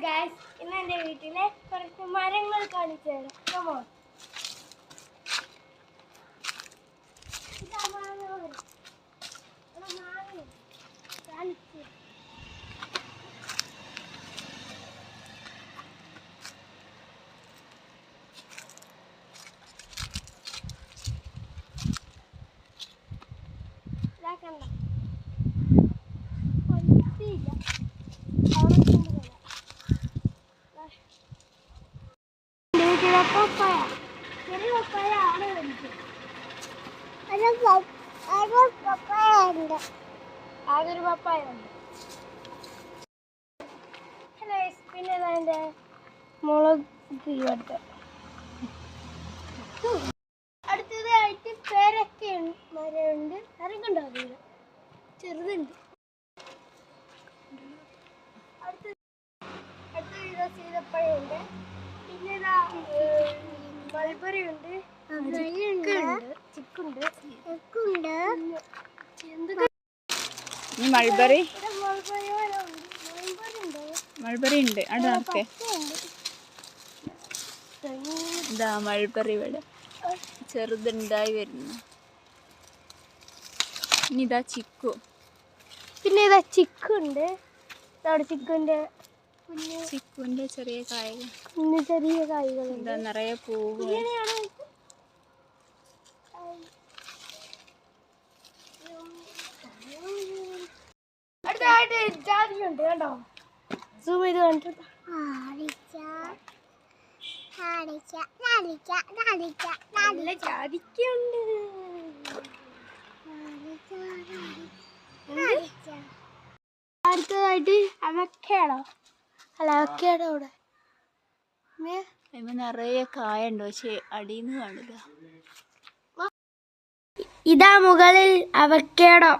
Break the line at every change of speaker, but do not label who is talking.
Guys, ഇന്ന് എൻ്റെ വീട്ടിലെ കുറച്ച് മരങ്ങൾ കാണിച്ചു തരാം. കമോൺ. ആകൊരു പപ്പായ ഉണ്ട്. പിന്നെ അതിൻ്റെ മുളക് എടുത്ത് അടുത്തതായിട്ട് പേരൊക്കെ മരമുണ്ട്. നിറക്കുണ്ടോ അതിൽ ചെറുതുണ്ട്. അടുത്ത സീതപ്പഴമുണ്ട്. പിന്നെ മൾബറി ഉണ്ട്, ചിക്കുണ്ട്.
മൾബറി ഉണ്ട്. അവിടെ നോക്കേ, ഇതാ മൾബറി ഇവിടെ ചെറുതുണ്ടായി വരുന്നു. ഇനി ഇതാ ചിക്കു.
പിന്നെ ഇതാ ചിക്കുണ്ട്.
ചിക്കുവിന്റെ ചെറിയ കായകൾ,
ചെറിയ കായ്കൾ.
എന്താ നിറയെ പൂവ്.
അടുത്തായിട്ട് ജാതിയുണ്ട്. കണ്ടോ, സൂം ചെയ്ത് കണ്ടിട്ട് നല്ല ജാതിക്കുണ്ട്. അടുത്തതായിട്ട് അവക്കാഡോ. അവക്കാഡോ ഇവിടെ
നിറയെ കായുണ്ട്, പക്ഷെ അടിയിൽ നിന്ന് കാണില്ല.
ഇതാ മുകളിൽ അവക്കാഡോ.